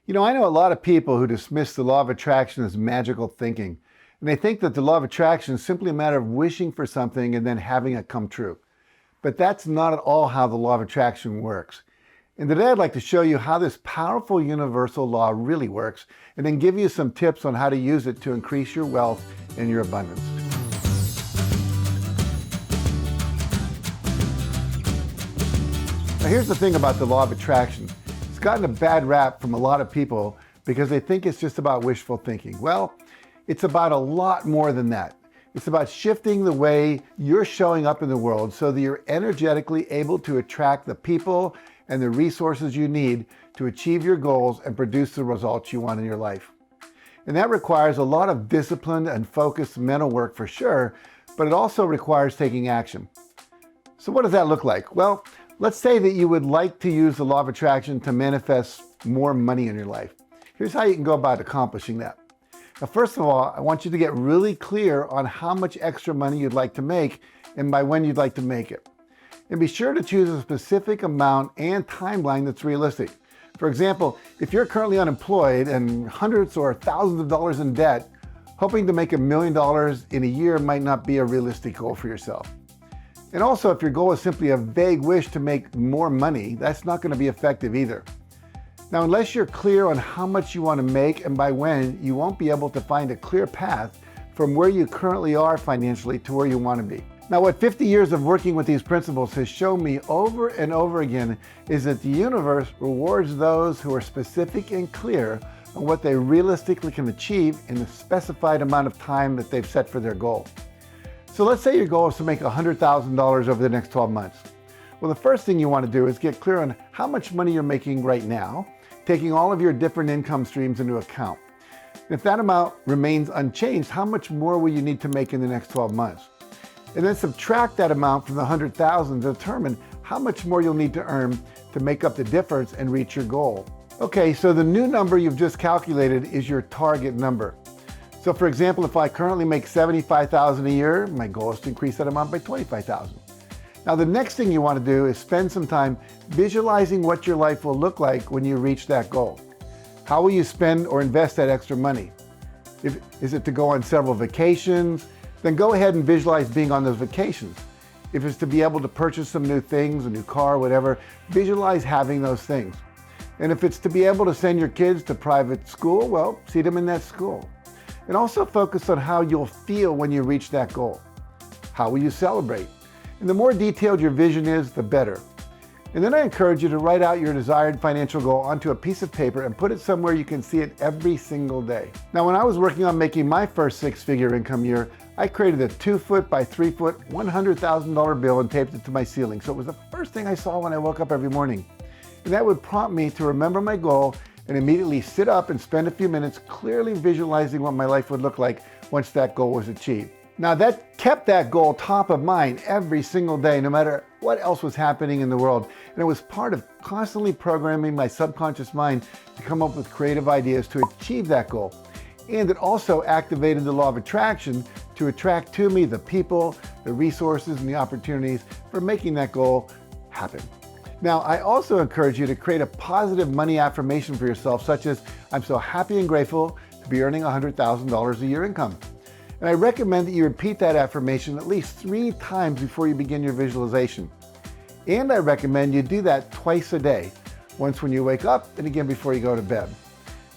I know a lot of people who dismiss the law of attraction as magical thinking, and they think that the law of attraction is simply a matter of wishing for something and then having it come true. But that's not at all how the law of attraction works. And today I'd like to show you how this powerful universal law really works, and then give you some tips on how to use it to increase your wealth and your abundance. Now here's the thing about the law of attraction. It's gotten a bad rap from a lot of people because they think it's just about wishful thinking. Well, it's about a lot more than that. It's about shifting the way you're showing up in the world so that you're energetically able to attract the people and the resources you need to achieve your goals and produce the results you want in your life. And that requires a lot of disciplined and focused mental work for sure, but it also requires taking action. So what does that look like? Well, let's say that you would like to use the law of attraction to manifest more money in your life. Here's how you can go about accomplishing that. Now, first of all, I want you to get really clear on how much extra money you'd like to make and by when you'd like to make it. And be sure to choose a specific amount and timeline that's realistic. For example, if you're currently unemployed and hundreds or thousands of dollars in debt, hoping to make $1 million in a year might not be a realistic goal for yourself. And also, if your goal is simply a vague wish to make more money, that's not going to be effective either. Now, unless you're clear on how much you want to make and by when, you won't be able to find a clear path from where you currently are financially to where you want to be. Now, what 50 years of working with these principles has shown me over and over again is that the universe rewards those who are specific and clear on what they realistically can achieve in the specified amount of time that they've set for their goal. So let's say your goal is to make $100,000 over the next 12 months. Well, the first thing you want to do is get clear on how much money you're making right now, taking all of your different income streams into account. If that amount remains unchanged, how much more will you need to make in the next 12 months? And then subtract that amount from the 100,000 to determine how much more you'll need to earn to make up the difference and reach your goal. Okay, so the new number you've just calculated is your target number. So for example, if I currently make $75,000 a year, my goal is to increase that amount by $25,000. Now the next thing you want to do is spend some time visualizing what your life will look like when you reach that goal. How will you spend or invest that extra money? Is it to go on several vacations? Then go ahead and visualize being on those vacations. If it's to be able to purchase some new things, a new car, whatever, visualize having those things. And if it's to be able to send your kids to private school, well, see them in that school. And also focus on how you'll feel when you reach that goal. How will you celebrate? And the more detailed your vision is, the better. And then I encourage you to write out your desired financial goal onto a piece of paper and put it somewhere you can see it every single day. Now, when I was working on making my first six-figure income year, I created a 2-foot by 3-foot, $100,000 bill and taped it to my ceiling. So it was the first thing I saw when I woke up every morning. And that would prompt me to remember my goal and immediately sit up and spend a few minutes clearly visualizing what my life would look like once that goal was achieved. Now that kept that goal top of mind every single day, no matter what else was happening in the world. And it was part of constantly programming my subconscious mind to come up with creative ideas to achieve that goal. And it also activated the law of attraction to attract to me the people, the resources, and the opportunities for making that goal happen. Now, I also encourage you to create a positive money affirmation for yourself, such as, I'm so happy and grateful to be earning $100,000 a year income. And I recommend that you repeat that affirmation at least 3 times before you begin your visualization. And I recommend you do that twice a day, once when you wake up and again before you go to bed.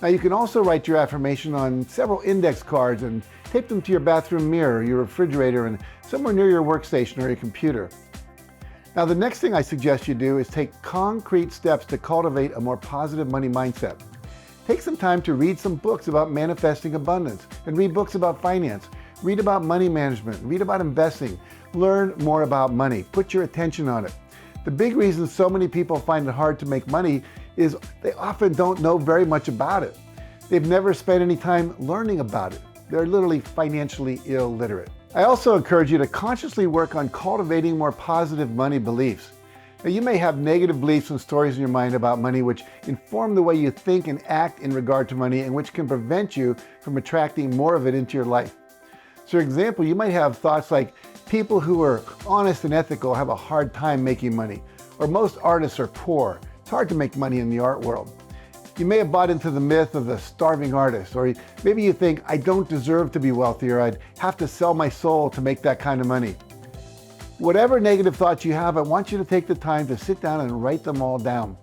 Now you can also write your affirmation on several index cards and tape them to your bathroom mirror, your refrigerator, and somewhere near your workstation or your computer. Now the next thing I suggest you do is take concrete steps to cultivate a more positive money mindset. Take some time to read some books about manifesting abundance and read books about finance. Read about money management, read about investing, learn more about money, put your attention on it. The big reason so many people find it hard to make money is they often don't know very much about it. They've never spent any time learning about it. They're literally financially illiterate. I also encourage you to consciously work on cultivating more positive money beliefs. Now, you may have negative beliefs and stories in your mind about money which inform the way you think and act in regard to money and which can prevent you from attracting more of it into your life. So for example, you might have thoughts like, people who are honest and ethical have a hard time making money, or most artists are poor. It's hard to make money in the art world. You may have bought into the myth of the starving artist, or maybe you think, I don't deserve to be wealthy, or I'd have to sell my soul to make that kind of money. Whatever negative thoughts you have, I want you to take the time to sit down and write them all down.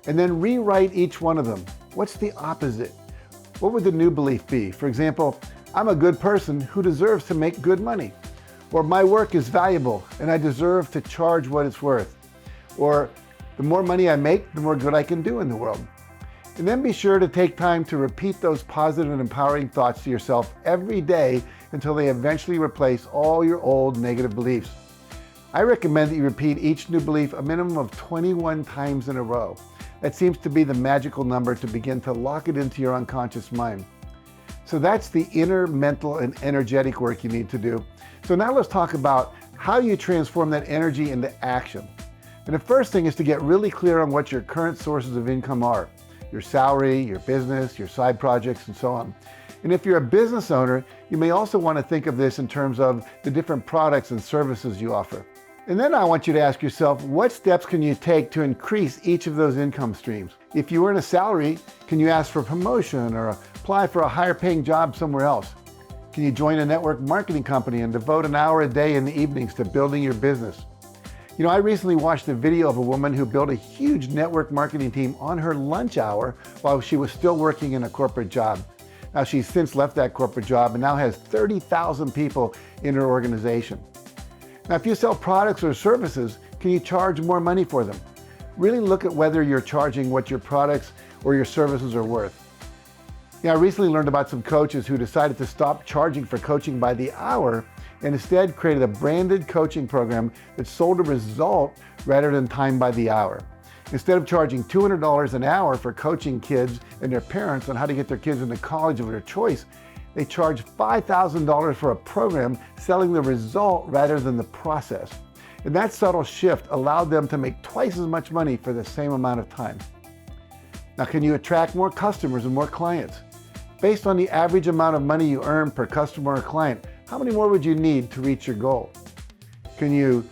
And then rewrite each one of them. What's the opposite? What would the new belief be? For example, I'm a good person who deserves to make good money. Or my work is valuable and I deserve to charge what it's worth. Or the more money I make, the more good I can do in the world. And then be sure to take time to repeat those positive and empowering thoughts to yourself every day until they eventually replace all your old negative beliefs. I recommend that you repeat each new belief a minimum of 21 times in a row. That seems to be the magical number to begin to lock it into your unconscious mind. So that's the inner mental and energetic work you need to do. So now let's talk about how you transform that energy into action. And the first thing is to get really clear on what your current sources of income are. Your salary, your business, your side projects, and so on. And if you're a business owner, you may also want to think of this in terms of the different products and services you offer. And then I want you to ask yourself, what steps can you take to increase each of those income streams? If you earn a salary, can you ask for promotion or apply for a higher paying job somewhere else? Can you join a network marketing company and devote an hour a day in the evenings to building your business? You know, I recently watched a video of a woman who built a huge network marketing team on her lunch hour while she was still working in a corporate job. Now she's since left that corporate job and now has 30,000 people in her organization. Now, if you sell products or services, can you charge more money for them? Really look at whether you're charging what your products or your services are worth. I recently learned about some coaches who decided to stop charging for coaching by the hour and instead created a branded coaching program that sold a result rather than time by the hour. Instead of charging $200 an hour for coaching kids and their parents on how to get their kids into college of their choice, they charge $5,000 for a program selling the result rather than the process. And that subtle shift allowed them to make twice as much money for the same amount of time. Now, can you attract more customers and more clients? Based on the average amount of money you earn per customer or client, how many more would you need to reach your goal? Can you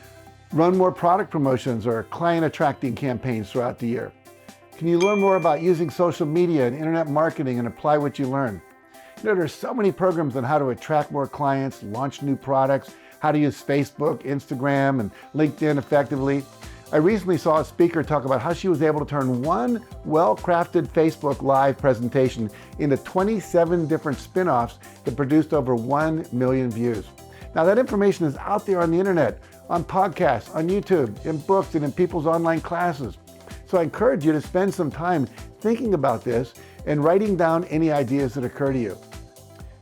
run more product promotions or client attracting campaigns throughout the year? Can you learn more about using social media and internet marketing and apply what you learn? You know, there's so many programs on how to attract more clients, launch new products, how to use Facebook, Instagram, and LinkedIn effectively. I recently saw a speaker talk about how she was able to turn one well-crafted Facebook Live presentation into 27 different spin-offs that produced over 1 million views. Now that information is out there on the internet, on podcasts, on YouTube, in books, and in people's online classes. So I encourage you to spend some time thinking about this and writing down any ideas that occur to you.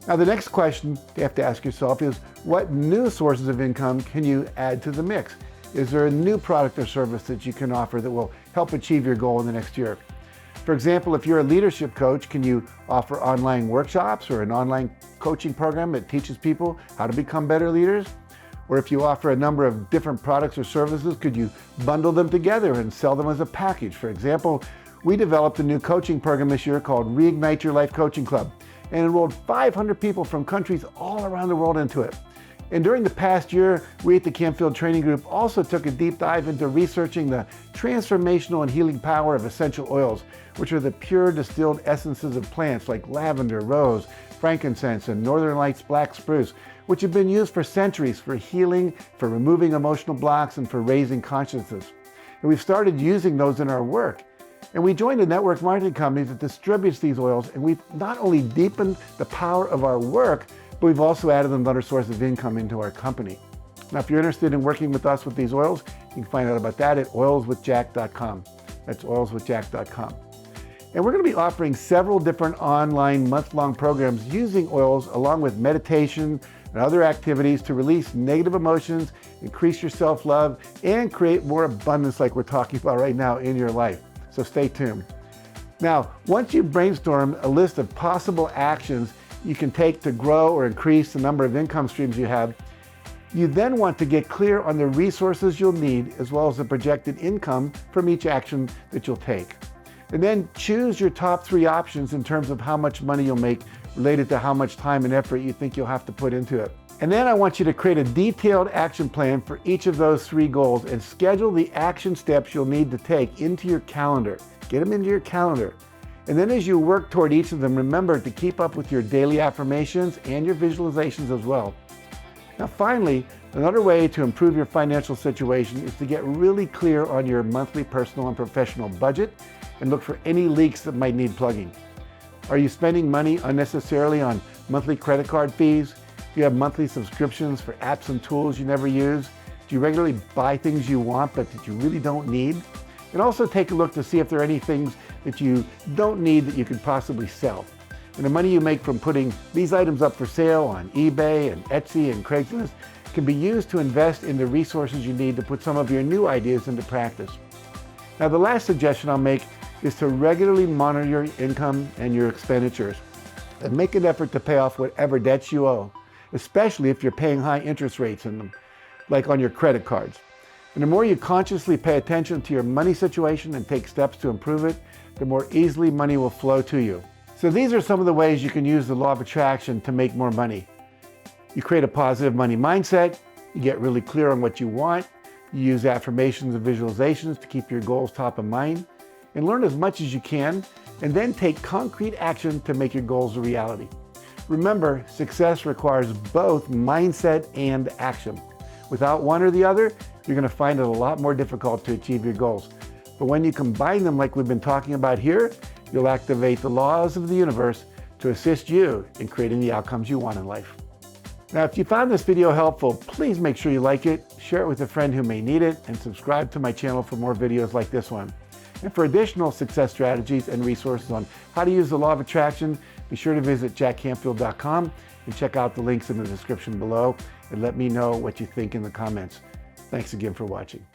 Now the next question you have to ask yourself is, what new sources of income can you add to the mix? Is there a new product or service that you can offer that will help achieve your goal in the next year? For example, if you're a leadership coach, can you offer online workshops or an online coaching program that teaches people how to become better leaders? Or if you offer a number of different products or services, could you bundle them together and sell them as a package? For example, we developed a new coaching program this year called Reignite Your Life Coaching Club and enrolled 500 people from countries all around the world into it. And during the past year, we at the Canfield Training Group also took a deep dive into researching the transformational and healing power of essential oils, which are the pure distilled essences of plants like lavender, rose, frankincense, and Northern Lights black spruce, which have been used for centuries for healing, for removing emotional blocks, and for raising consciousness. And we've started using those in our work. And we joined a network marketing company that distributes these oils, and we've not only deepened the power of our work, but we've also added another source of income into our company. Now, if you're interested in working with us with these oils, you can find out about that at oilswithjack.com. That's oilswithjack.com. And we're going to be offering several different online month-long programs using oils along with meditation and other activities to release negative emotions, increase your self-love, and create more abundance like we're talking about right now in your life. So stay tuned. Now, once you brainstorm a list of possible actions you can take to grow or increase the number of income streams you have, you then want to get clear on the resources you'll need as well as the projected income from each action that you'll take. And then choose your top 3 options in terms of how much money you'll make related to how much time and effort you think you'll have to put into it. And then I want you to create a detailed action plan for each of those 3 goals and schedule the action steps you'll need to take into your calendar. Get them into your calendar. And then as you work toward each of them, remember to keep up with your daily affirmations and your visualizations as well. Now finally, another way to improve your financial situation is to get really clear on your monthly personal and professional budget and look for any leaks that might need plugging. Are you spending money unnecessarily on monthly credit card fees? Do you have monthly subscriptions for apps and tools you never use? Do you regularly buy things you want but that you really don't need? And also take a look to see if there are any things that you don't need that you could possibly sell. And the money you make from putting these items up for sale on eBay and Etsy and Craigslist can be used to invest in the resources you need to put some of your new ideas into practice. Now the last suggestion I'll make is to regularly monitor your income and your expenditures and make an effort to pay off whatever debts you owe, especially if you're paying high interest rates in them, like on your credit cards. And the more you consciously pay attention to your money situation and take steps to improve it, the more easily money will flow to you. So these are some of the ways you can use the law of attraction to make more money. You create a positive money mindset, you get really clear on what you want, you use affirmations and visualizations to keep your goals top of mind, and learn as much as you can, and then take concrete action to make your goals a reality. Remember, success requires both mindset and action. Without one or the other, you're going to find it a lot more difficult to achieve your goals. But when you combine them like we've been talking about here, you'll activate the laws of the universe to assist you in creating the outcomes you want in life. Now, if you found this video helpful, please make sure you like it, share it with a friend who may need it, and subscribe to my channel for more videos like this one. And for additional success strategies and resources on how to use the law of attraction, be sure to visit JackCanfieldOfficial.com and check out the links in the description below and let me know what you think in the comments. Thanks again for watching.